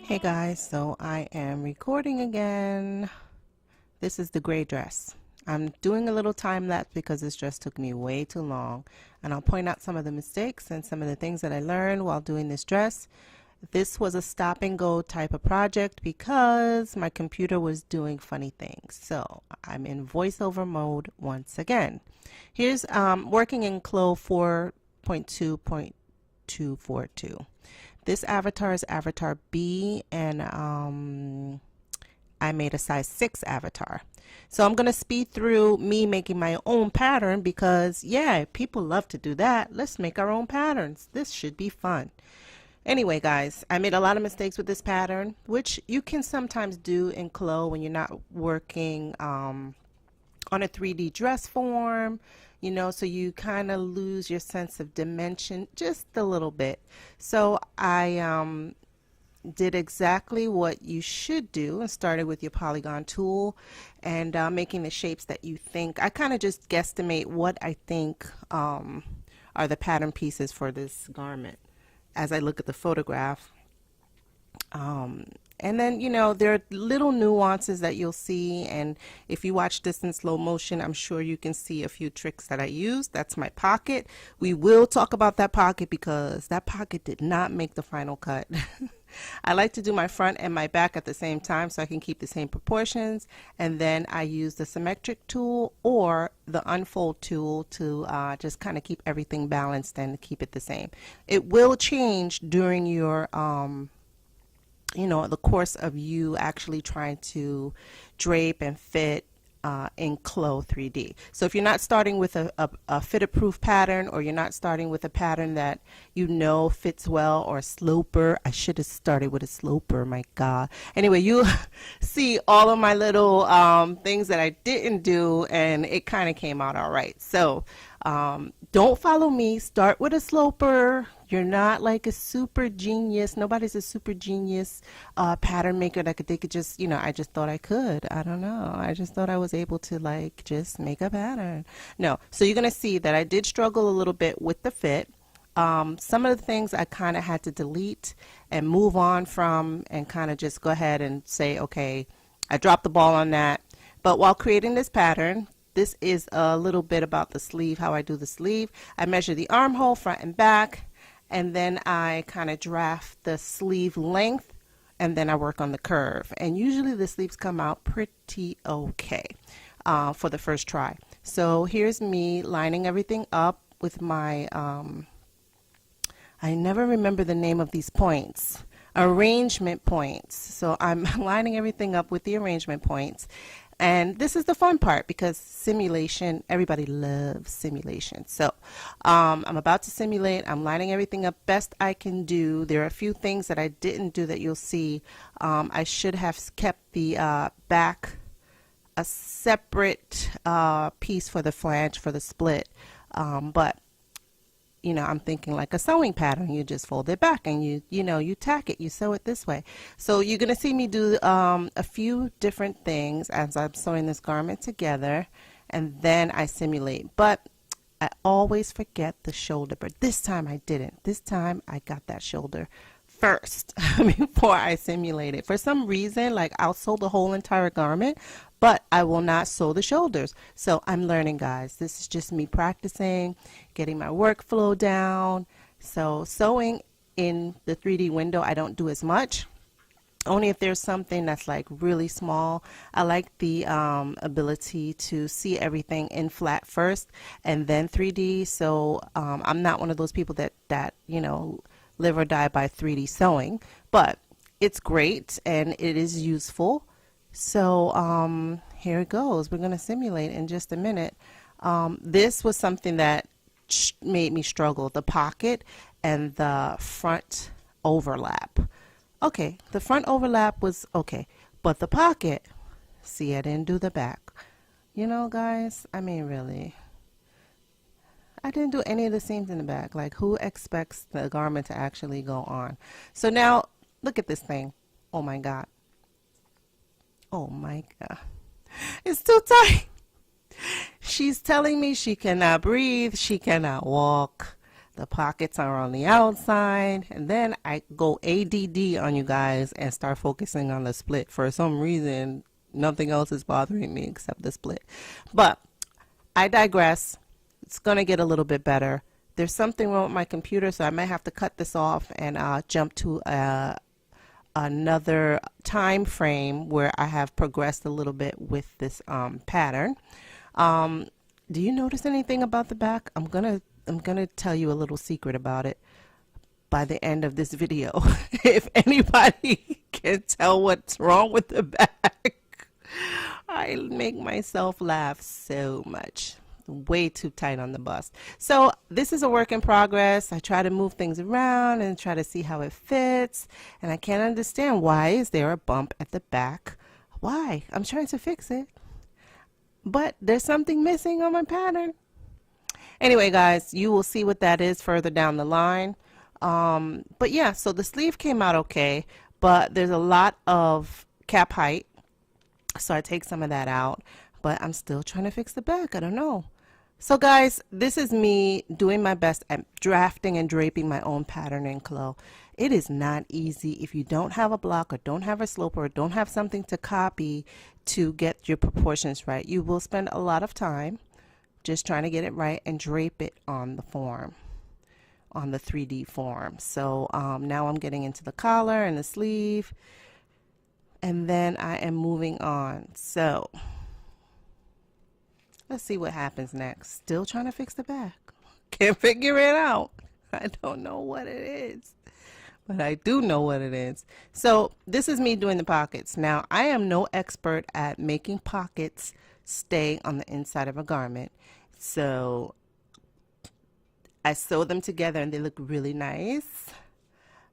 Hey guys, so I am recording again. This is the gray dress. I'm doing a little time lapse because this dress took me way too long, and I'll point out some of the mistakes and some of the things that I learned while doing this dress. This was a stop and go type of project because my computer was doing funny things. So I'm in voiceover mode once again. Here's working in CLO 4.2.242. This avatar is avatar B, and I made a size 6 avatar. So I'm going to speed through me making my own pattern because, yeah, people love to do that. Let's make our own patterns. This should be fun. Anyway, guys, I made a lot of mistakes with this pattern, which you can sometimes do in CLO when you're not working on a 3D dress form. You know, so you kind of lose your sense of dimension just a little bit. So I did exactly what you should do and started with your polygon tool and making the shapes that you think. I kind of just guesstimate what I think are the pattern pieces for this garment as I look at the photograph. And then, you know, there are little nuances that you'll see, and if you watch this in slow motion, I'm sure you can see a few tricks that I used. That's my pocket. We will talk about that pocket because that pocket did not make the final cut. I like to do my front and my back at the same time so I can keep the same proportions, and then I use the symmetric tool or the unfold tool to just kind of keep everything balanced and keep it the same. It will change during your you know, the course of you actually trying to drape and fit in CLO 3D. So if you're not starting with a fitted proof pattern, or you're not starting with a pattern that you know fits well, or a sloper, I should have started with a sloper, my God. Anyway, you see all of my little things that I didn't do, and it kind of came out all right. So don't follow me. Start with a sloper. You're not like a super genius. Nobody's a super genius pattern maker that they could just, you know, I just thought I could. I don't know. I just thought I was able to like just make a pattern. No. So you're going to see that I did struggle a little bit with the fit. Some of the things I kind of had to delete and move on from and kind of just go ahead and say, okay, I dropped the ball on that. But while creating this pattern, this is a little bit about the sleeve, how I do the sleeve. I measure the armhole front and back, and then I kind of draft the sleeve length, and then I work on the curve. And usually the sleeves come out pretty okay for the first try. So here's me lining everything up with my, I never remember the name of these points, arrangement points. So I'm lining everything up with the arrangement points. And this is the fun part because simulation, everybody loves simulation. So I'm about to simulate. I'm lining everything up best I can do. There are a few things that I didn't do that you'll see. I should have kept the back a separate piece for the flange for the split. But you know, I'm thinking like a sewing pattern. You just fold it back and you know, you tack it, you sew it this way. So you're going to see me do a few different things as I'm sewing this garment together, and then I simulate. But I always forget the shoulder, but this time I didn't. This time I got that shoulder first before I simulate it. For some reason, like I'll sew the whole entire garment, but I will not sew the shoulders. So I'm learning, guys. This is just me practicing, getting my workflow down. So sewing in the 3D window, I don't do as much. Only if there's something that's like really small. I like the ability to see everything in flat first and then 3D. So I'm not one of those people that you know, live or die by 3D sewing, but it's great and it is useful. So here it goes. We're going to simulate in just a minute. This was something that made me struggle, the pocket and the front overlap. Okay, the front overlap was okay, but the pocket, see, I didn't do the back. You know, guys, I mean, really, I didn't do any of the seams in the back. Like, who expects the garment to actually go on? So now, look at this thing. Oh my God. Oh my God. It's too tight. She's telling me she cannot breathe. She cannot walk. The pockets are on the outside, and then I go ADD on you guys and start focusing on the split. For some reason, nothing else is bothering me except the split. But I digress. It's going to get a little bit better. There's something wrong with my computer, so I might have to cut this off and jump to another time frame where I have progressed a little bit with this pattern. Do you notice anything about the back? I'm gonna tell you a little secret about it by the end of this video. If anybody can tell what's wrong with the back, I make myself laugh so much. Way too tight on the bust. So this is a work in progress. I try to move things around and try to see how it fits, and I can't understand why is there a bump at the back. Why? I'm trying to fix it, but there's something missing on my pattern. Anyway, guys, you will see what that is further down the line. But yeah, so the sleeve came out okay, but there's a lot of cap height, so I take some of that out, but I'm still trying to fix the back. I don't know. So guys, this is me doing my best at drafting and draping my own pattern in Clo. It is not easy if you don't have a block or don't have a slope or don't have something to copy to get your proportions right. You will spend a lot of time just trying to get it right and drape it on the form, on the 3D form. So now I'm getting into the collar and the sleeve, and then I am moving on. So let's see what happens next. Still trying to fix the back. Can't figure it out. I don't know what it is, but I do know what it is. So this is me doing the pockets. Now, I am no expert at making pockets stay on the inside of a garment. So I sew them together and they look really nice,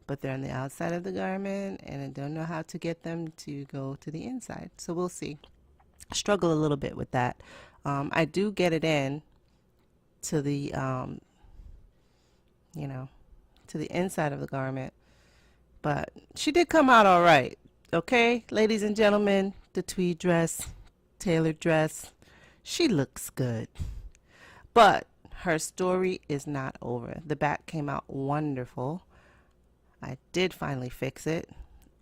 but they're on the outside of the garment and I don't know how to get them to go to the inside. So we'll see. I struggle a little bit with that. I do get it in to the, you know, to the inside of the garment, but she did come out all right. Okay, ladies and gentlemen, the tweed dress, tailored dress, she looks good. But her story is not over. The back came out wonderful. I did finally fix it.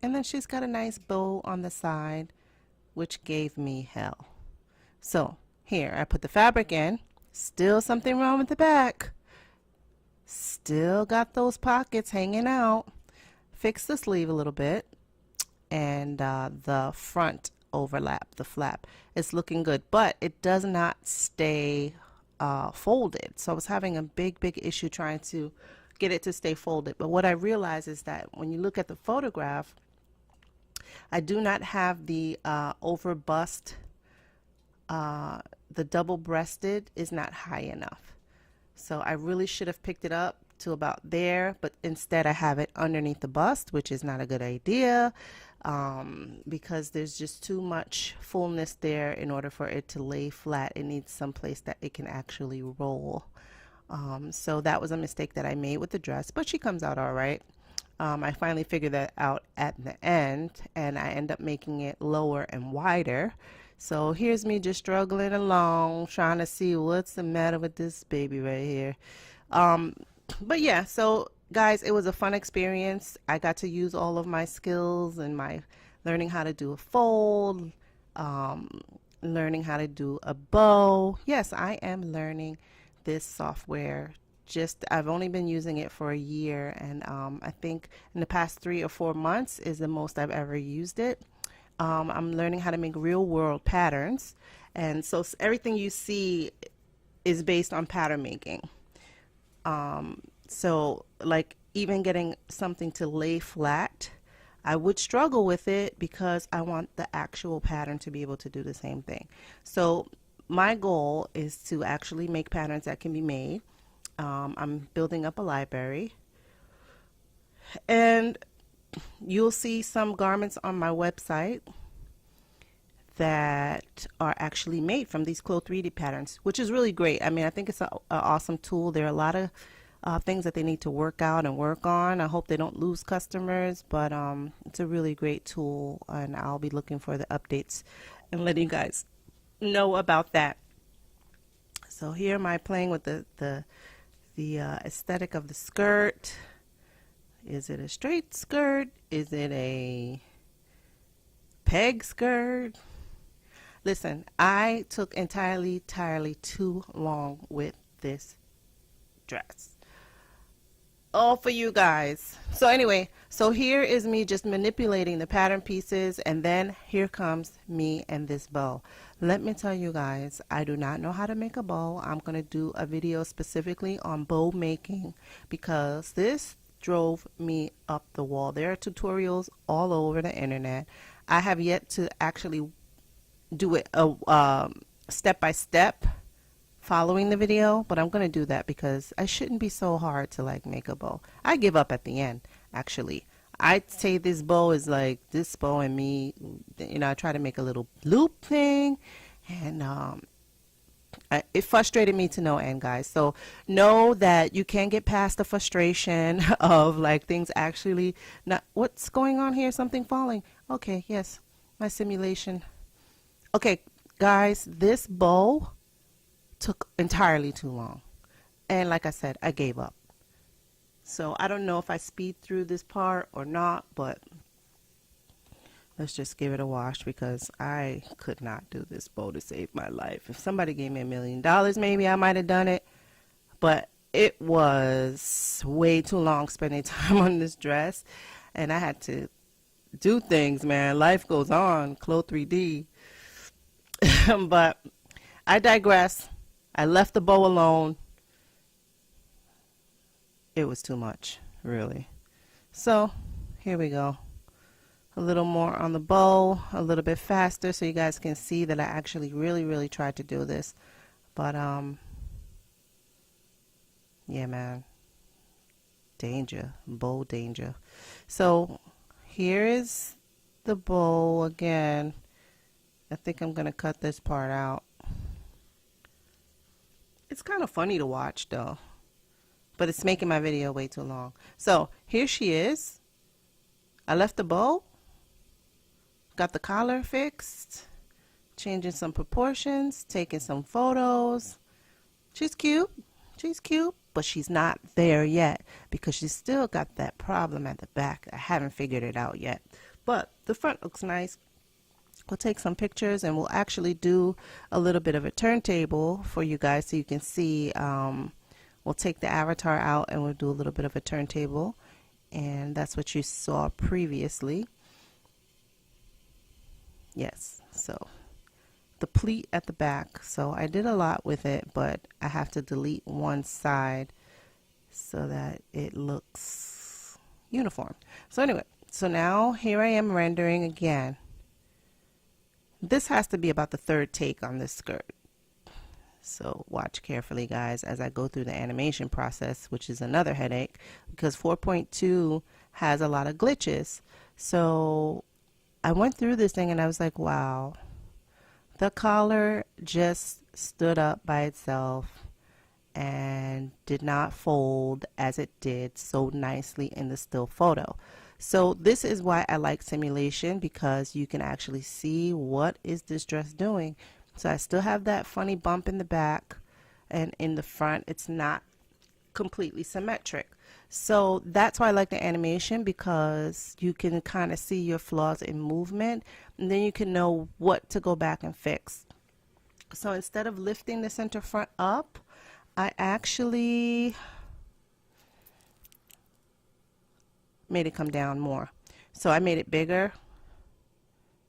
And then she's got a nice bow on the side, which gave me hell. So here, I put the fabric in. Still something wrong with the back. Still got those pockets hanging out. Fix the sleeve a little bit. And the front overlap, the flap, is looking good. But it does not stay folded. So I was having a big issue trying to get it to stay folded. But what I realized is that when you look at the photograph, I do not have the over bust. The double breasted is not high enough. So I really should have picked it up to about there, but instead I have it underneath the bust, which is not a good idea because there's just too much fullness there in order for it to lay flat. It needs some place that it can actually roll. So that was a mistake that I made with the dress, but she comes out all right. I finally figured that out at the end, and I end up making it lower and wider. So here's me just struggling along, trying to see what's the matter with this baby right here. But yeah, so guys, it was a fun experience. I got to use all of my skills and my learning how to do a fold, learning how to do a bow. Yes, I am learning this software. I've only been using it for a year, and I think in the past 3 or 4 months is the most I've ever used it. I'm learning how to make real world patterns, and so everything you see is based on pattern making. So like even getting something to lay flat, I would struggle with it because I want the actual pattern to be able to do the same thing. So my goal is to actually make patterns that can be made. I'm building up a library, and you'll see some garments on my website that are actually made from these Clo 3D patterns, which is really great. I mean, I think it's an awesome tool. There are a lot of things that they need to work out and work on. I hope they don't lose customers, but it's a really great tool, and I'll be looking for the updates and letting you guys know about that. So here am I playing with the the aesthetic of the skirt. Is it a straight skirt? Is it a peg skirt? Listen, I took entirely too long with this dress. All for you guys. So anyway, so here is me just manipulating the pattern pieces, and then here comes me and this bow. Let me tell you guys, I do not know how to make a bow. I'm going to do a video specifically on bow making because this drove me up the wall. There are tutorials all over the internet. I have yet to actually do it step by step following the video, but I'm going to do that because I shouldn't be so hard to like make a bow. I give up at the end, actually. I'd say this bow is like this bow and me, you know, I try to make a little loop thing, and it frustrated me to no end, guys. So know that you can get past the frustration of like things actually not. What's going on here? Something falling. Okay, yes, my simulation. Okay, guys, this bow took entirely too long, and like I said, I gave up. So I don't know if I speed through this part or not, but let's just give it a wash because I could not do this bow to save my life. If somebody gave me $1 million, maybe I might have done it, but it was way too long spending time on this dress, and I had to do things, man. Life goes on, Clo 3D. But I digress. I left the bow alone. It was too much, really. So here we go. A little more on the bow, a little bit faster so you guys can see that I actually really tried to do this. But yeah, man. Danger, bow danger. So here is the bow again. I think I'm going to cut this part out. It's kind of funny to watch though, but it's making my video way too long. So here she is. I left the bow, got the collar fixed, changing some proportions, taking some photos. She's cute. She's cute, but she's not there yet because she's still got that problem at the back. I haven't figured it out yet, but the front looks nice. We'll take some pictures and we'll actually do a little bit of a turntable for you guys so you can see. We'll take the avatar out and we'll do a little bit of a turntable, and that's what you saw previously. Yes, so the pleat at the back. So I did a lot with it, but I have to delete one side so that it looks uniform. So anyway, so now here I am rendering again. This has to be about the third take on this skirt. So watch carefully, guys, as I go through the animation process, which is another headache because 4.2 has a lot of glitches. So I went through this thing and I was like, wow, the collar just stood up by itself and did not fold as it did so nicely in the still photo. So this is why I like simulation, because you can actually see what is this dress doing. So I still have that funny bump in the back, and in the front it's not completely symmetric. So that's why I like the animation, because you can kind of see your flaws in movement, and then you can know what to go back and fix. So instead of lifting the center front up, I actually made it come down more. So I made it bigger.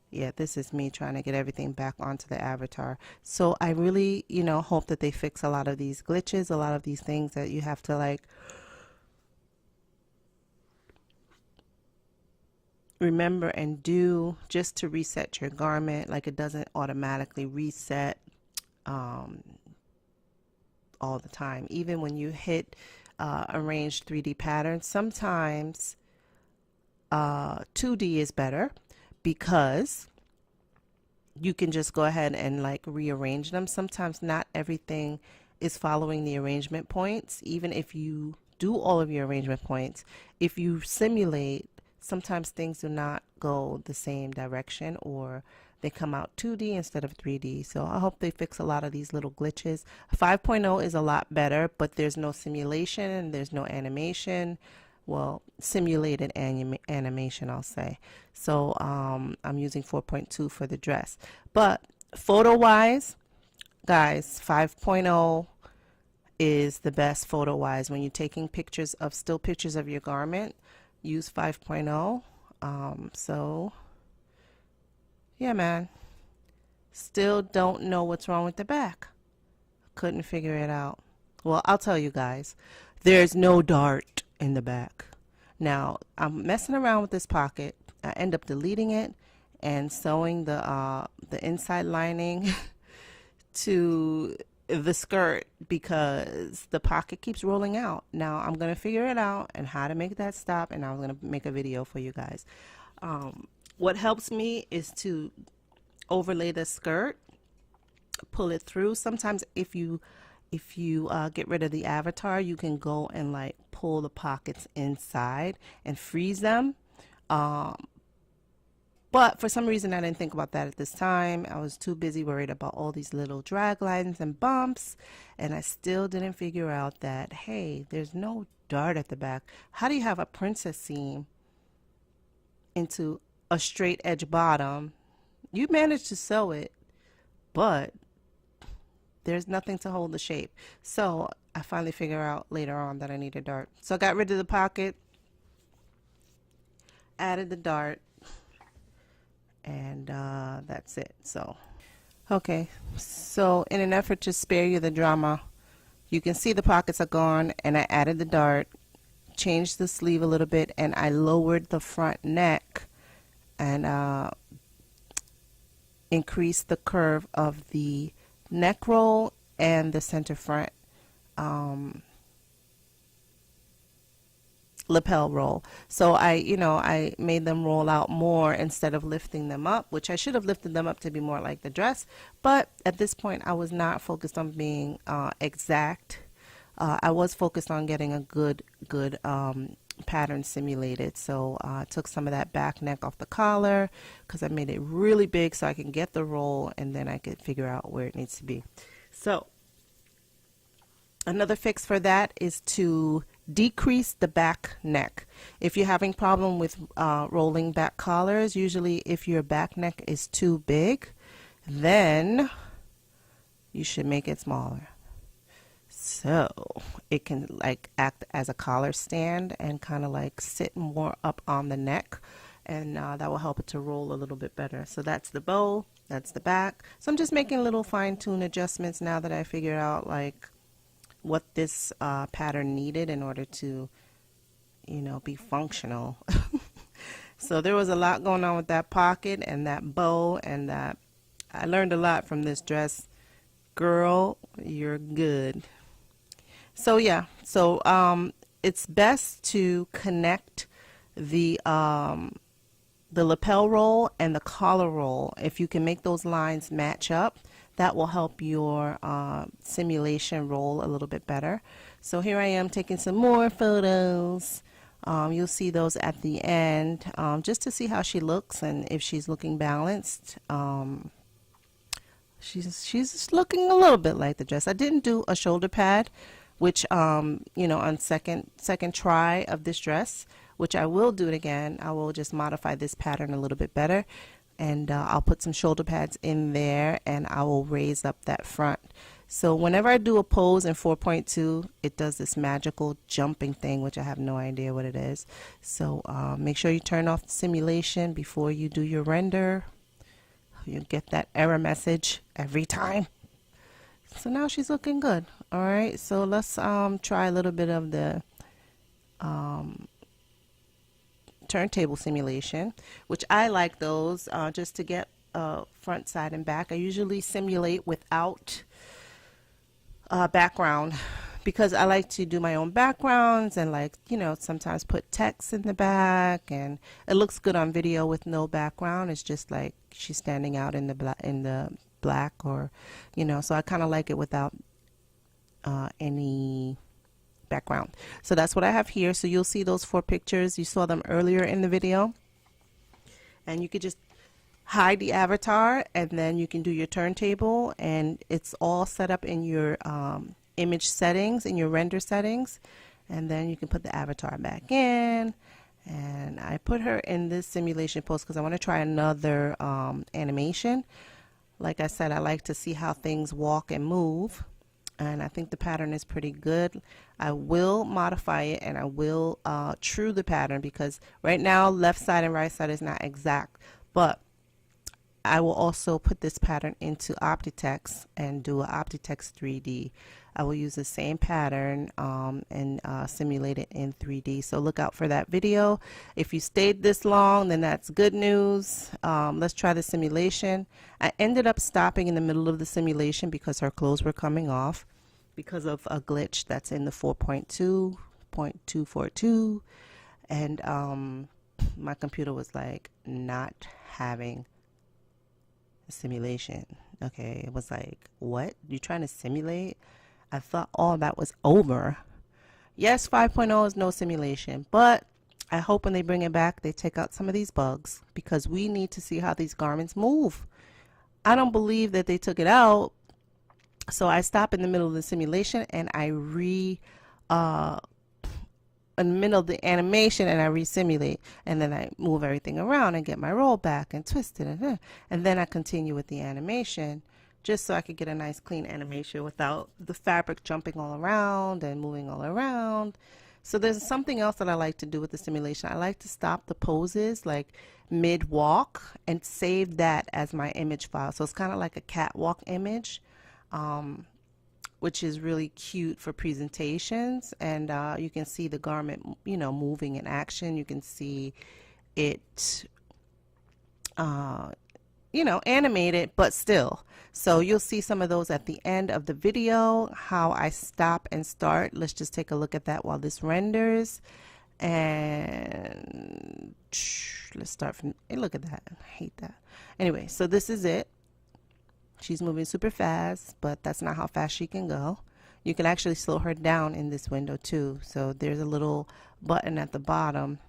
Yeah, this is me trying to get everything back onto the avatar. So I really, you know, hope that they fix a lot of these glitches, a lot of these things that you have to like remember and do just to reset your garment. Like it doesn't automatically reset all the time. Even when you hit arrange 3D patterns, sometimes 2D is better, because you can just go ahead and like rearrange them. Sometimes not everything is following the arrangement points. Even if you do all of your arrangement points, if you simulate, sometimes things do not go the same direction, or they come out 2D instead of 3D. So I hope they fix a lot of these little glitches. 5.0 is a lot better, but there's no simulation and there's no animation. Well, simulated animation, I'll say. So I'm using 4.2 for the dress. But photo wise, guys, 5.0 is the best photo wise. When you're taking pictures of still pictures of your garment, use 5.0. So yeah, man, still don't know what's wrong with the back. Couldn't figure it out. Well, I'll tell you guys, there's no dart in the back. Now I'm messing around with this pocket. I end up deleting it and sewing the inside lining to the skirt because the pocket keeps rolling out. Now I'm gonna figure it out and how to make that stop, and I'm gonna make a video for you guys. What helps me is to overlay the skirt, pull it through. Sometimes if you get rid of the avatar, you can go and like pull the pockets inside and freeze them. But for some reason I didn't think about that at this time. I was too busy worried about all these little drag lines and bumps, and I still didn't figure out that, hey, there's no dart at the back. How do you have a princess seam into a straight edge bottom? You managed to sew it, but there's nothing to hold the shape. So I finally figured out later on that I need a dart. So I got rid of the pocket, added the dart, and that's it. So okay, so in an effort to spare you the drama, you can see the pockets are gone, and I added the dart, changed the sleeve a little bit, and I lowered the front neck and increased the curve of the neck roll and the center front lapel roll. So I made them roll out more instead of lifting them up, which I should have lifted them up to be more like the dress. But at this point, I was not focused on being exact. I was focused on getting a good pattern simulated. So I took some of that back neck off the collar because I made it really big so I can get the roll, and then I could figure out where it needs to be. So another fix for that is to decrease the back neck. If you're having problem with rolling back collars, usually if your back neck is too big, then you should make it smaller, so it can like act as a collar stand and kind of like sit more up on the neck, and that will help it to roll a little bit better. So that's the bow, that's the back. So I'm just making little fine-tune adjustments now that I figured out like what this pattern needed in order to, be functional. So there was a lot going on with that pocket and that bow, and that I learned a lot from this dress. Girl, you're good. So yeah, so it's best to connect the lapel roll and the collar roll. If you can make those lines match up, that will help your simulation roll a little bit better. So here I am taking some more photos. You'll see those at the end, just to see how she looks and if she's looking balanced. She's looking a little bit like the dress. I didn't do a shoulder pad, which on second try of this dress, which I will do it again. I will just modify this pattern a little bit better, and I'll put some shoulder pads in there, and I will raise up that front. So whenever I do a pose in 4.2, it does this magical jumping thing, which I have no idea what it is. So make sure you turn off the simulation before you do your render. You get that error message every time. So now she's looking good. All right, so let's try a little bit of the turntable simulation, which I like those just to get front, side, and back. I usually simulate without background because I like to do my own backgrounds and sometimes put text in the back, and it looks good on video with no background. It's just like she's standing out in the black, or so I kind of like it without any background. So that's what I have here. So you'll see those 4 pictures. You saw them earlier in the video, and you could just hide the avatar, and then you can do your turntable, and it's all set up in your image settings, in your render settings, and then you can put the avatar back in. And I put her in this simulation pose because I want to try another animation. Like I said, I like to see how things walk and move, and I think the pattern is pretty good. I will modify it, and I will true the pattern, because right now left side and right side is not exact, but I will also put this pattern into Optitext and do a Optitext 3D. I will use the same pattern and simulate it in 3D. So look out for that video. If you stayed this long, then that's good news. Let's try the simulation. I ended up stopping in the middle of the simulation because her clothes were coming off because of a glitch that's in the 4.2.242, and my computer was like not having simulation. Okay, it was like, what, you trying to simulate? I thought all that was over. Yes, 5.0 is no simulation, but I hope when they bring it back they take out some of these bugs, because we need to see how these garments move. I don't believe that they took it out, so I stop in the middle of the simulation and I in the middle of the animation, and I resimulate, and then I move everything around and get my roll back and twist it, and then I continue with the animation, just so I could get a nice clean animation without the fabric jumping all around and moving all around. So there's something else that I like to do with the simulation. I like to stop the poses like mid walk and save that as my image file. So it's kind of like a catwalk image, which is really cute for presentations, and you can see the garment, you know, moving in action. You can see it, you know, animated, but still. So you'll see some of those at the end of the video, how I stop and start. Let's just take a look at that while this renders. And let's start from, hey, look at that, I hate that. Anyway, so this is it. She's moving super fast, but that's not how fast she can go. You can actually slow her down in this window too. So there's a little button at the bottom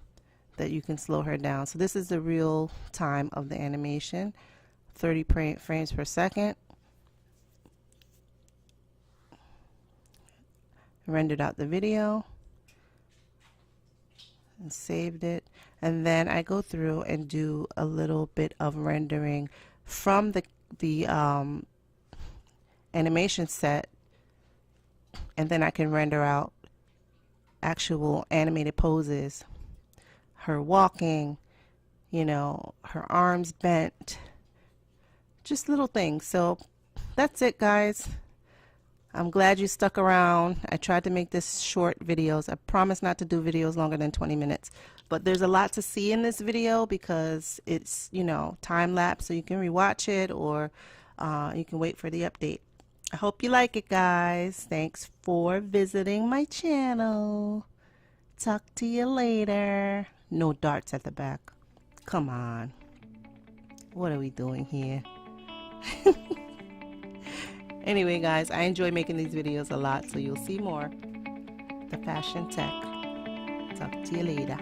that you can slow her down. So this is the real time of the animation, 30 frames per second. Rendered out the video and saved it. And then I go through and do a little bit of rendering from the animation set, and then I can render out actual animated poses, her walking, you know, her arms bent, just little things. So that's it, guys. I'm glad you stuck around. I tried to make this short videos. I promise not to do videos longer than 20 minutes. But there's a lot to see in this video because it's, you know, time lapse, so you can rewatch it, or you can wait for the update. I hope you like it, guys. Thanks for visiting my channel. Talk to you later. No darts at the back. Come on. What are we doing here? Anyway, guys, I enjoy making these videos a lot, so you'll see more. The Fashion Tech. Talk to you later.